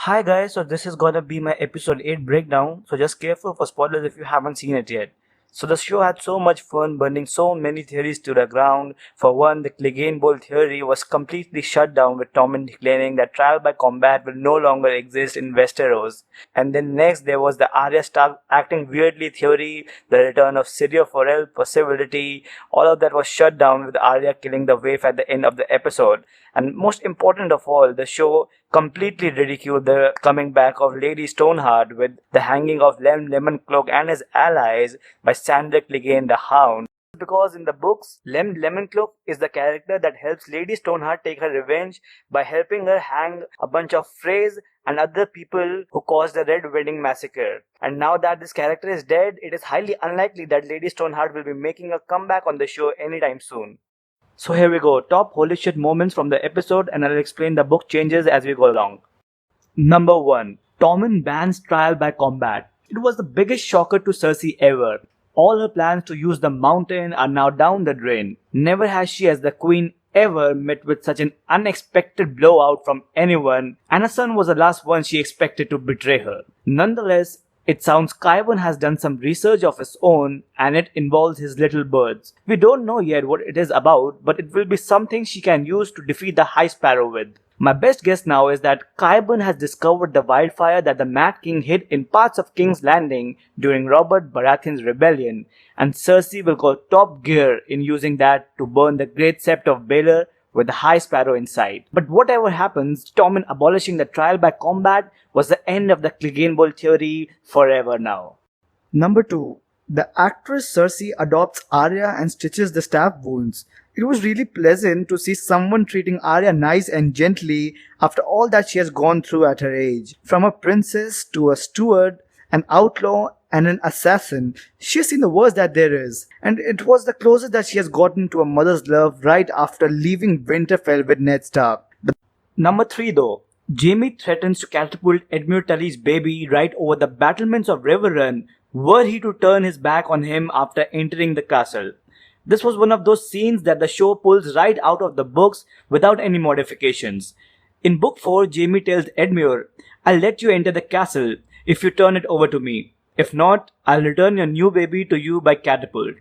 Hi guys, so this is gonna be my episode 8 breakdown, so just careful for spoilers if you haven't seen it yet. So the show had so much fun burning so many theories to the ground. For one, the Cleganebowl theory was completely shut down with Tommen declaring that trial by combat will no longer exist in Westeros. And then next there was the Arya Stark acting weirdly theory, the return of Syrio Forel possibility. All of that was shut down with Arya killing the Waif at the end of the episode. And most important of all, the show completely ridiculed the coming back of Lady Stoneheart with the hanging of Lemoncloak and his allies by Sandor Clegane the Hound. Because in the books, Lemoncloak is the character that helps Lady Stoneheart take her revenge by helping her hang a bunch of Freys and other people who caused the Red Wedding massacre. And now that this character is dead, it is highly unlikely that Lady Stoneheart will be making a comeback on the show anytime soon. So here we go, top holy shit moments from the episode, and I'll explain the book changes as we go along. Number 1. Tommen bans trial by combat. It was the biggest shocker to Cersei ever. All her plans to use the mountain are now down the drain. Never has she as the queen ever met with such an unexpected blowout from anyone, and her son was the last one she expected to betray her. Nonetheless, it sounds Qyburn has done some research of his own and it involves his little birds. We don't know yet what it is about, but it will be something she can use to defeat the High Sparrow with. My best guess now is that Qyburn has discovered the wildfire that the Mad King hid in parts of King's Landing during Robert Baratheon's rebellion, and Cersei will go top gear in using that to burn the Great Sept of Baelor with the High Sparrow inside. But whatever happens, Tommen abolishing the trial by combat was the end of the Cleganebowl theory forever now. Number 2. The actress Cersei adopts Arya and stitches the stab wounds. It was really pleasant to see someone treating Arya nice and gently after all that she has gone through at her age. From a princess to a steward, an outlaw and an assassin, she has seen the worst that there is. And it was the closest that she has gotten to a mother's love right after leaving Winterfell with Ned Stark. Number 3 though. Jaime threatens to catapult Edmure Tully's baby right over the battlements of Riverrun were he to turn his back on him after entering the castle. This was one of those scenes that the show pulls right out of the books without any modifications. In book 4, Jaime tells Edmure, "I'll let you enter the castle if you turn it over to me. If not, I'll return your new baby to you by catapult."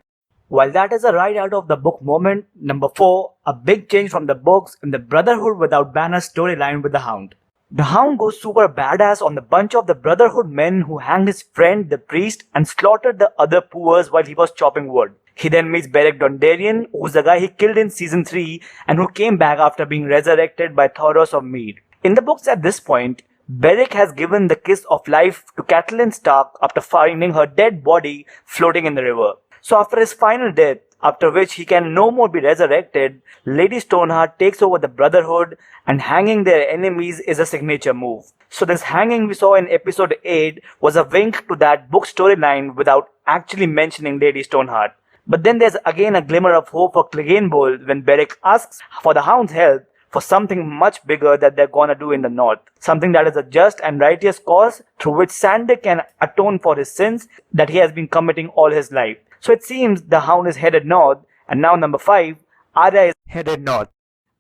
While that is a right out of the book moment, number 4, a big change from the books in the Brotherhood without banner storyline with the Hound. The Hound goes super badass on the bunch of the Brotherhood men who hanged his friend, the priest, and slaughtered the other Poors while he was chopping wood. He then meets Beric Dondarrion, who's the guy he killed in season 3 and who came back after being resurrected by Thoros of Mead. In the books at this point, Beric has given the kiss of life to Catelyn Stark after finding her dead body floating in the river. So after his final death, after which he can no more be resurrected, Lady Stoneheart takes over the Brotherhood, and hanging their enemies is a signature move. So this hanging we saw in episode 8 was a wink to that book storyline without actually mentioning Lady Stoneheart. But then there's again a glimmer of hope for Cleganebowl when Beric asks for the Hound's help for something much bigger that they're gonna do in the north. Something that is a just and righteous cause through which Sandor can atone for his sins that he has been committing all his life. So it seems the Hound is headed north, and now number 5, Arya is headed north.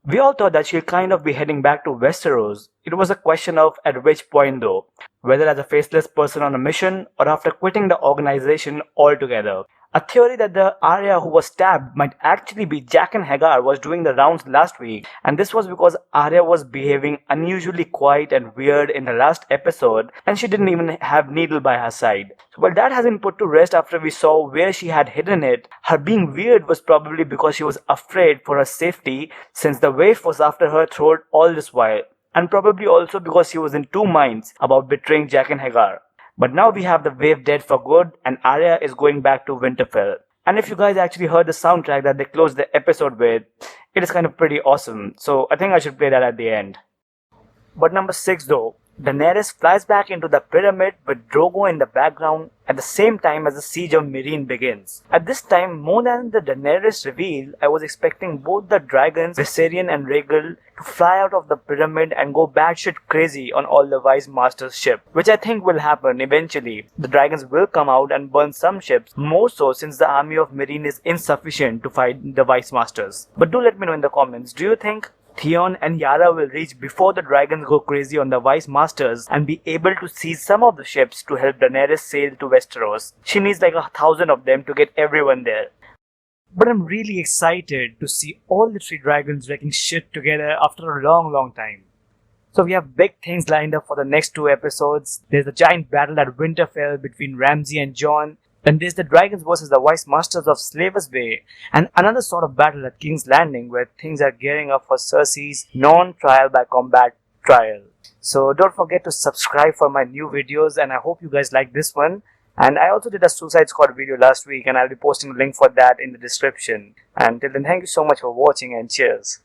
We all thought that she'll kind of be heading back to Westeros. It was a question of at which point though, whether as a faceless person on a mission or after quitting the organization altogether. A theory that the Arya who was stabbed might actually be Jaqen H'ghar was doing the rounds last week, and this was because Arya was behaving unusually quiet and weird in the last episode, and she didn't even have Needle by her side. So while that has been put to rest after we saw where she had hidden it, her being weird was probably because she was afraid for her safety since the Waif was after her throat all this while, and probably also because she was in two minds about betraying Jaqen H'ghar. But now we have the Waif dead for good and Arya is going back to Winterfell. And if you guys actually heard the soundtrack that they closed the episode with, it is kind of pretty awesome. So I think I should play that at the end. But number 6 though, Daenerys flies back into the pyramid with Drogo in the background at the same time as the siege of Meereen begins. At this time, more than the Daenerys reveal, I was expecting both the dragons, Viserion and Rhaegal, to fly out of the pyramid and go batshit crazy on all the Vice Masters' ship, which I think will happen eventually. The dragons will come out and burn some ships, more so since the army of Meereen is insufficient to fight the Vice Masters. But do let me know in the comments, do you think Theon and Yara will reach before the dragons go crazy on the Vice Masters and be able to seize some of the ships to help Daenerys sail to Westeros. She needs like 1,000 of them to get everyone there. But I'm really excited to see all the three dragons wrecking shit together after a long time. So we have big things lined up for the next 2 episodes. There's a giant battle at Winterfell between Ramsay and Jon. Then there's the dragons versus the Vice Masters of Slavers Bay, and another sort of battle at King's Landing where things are gearing up for Cersei's non-trial by combat trial. So don't forget to subscribe for my new videos, and I hope you guys like this one. And I also did a Suicide Squad video last week, and I'll be posting a link for that in the description. And till then, thank you so much for watching, and cheers.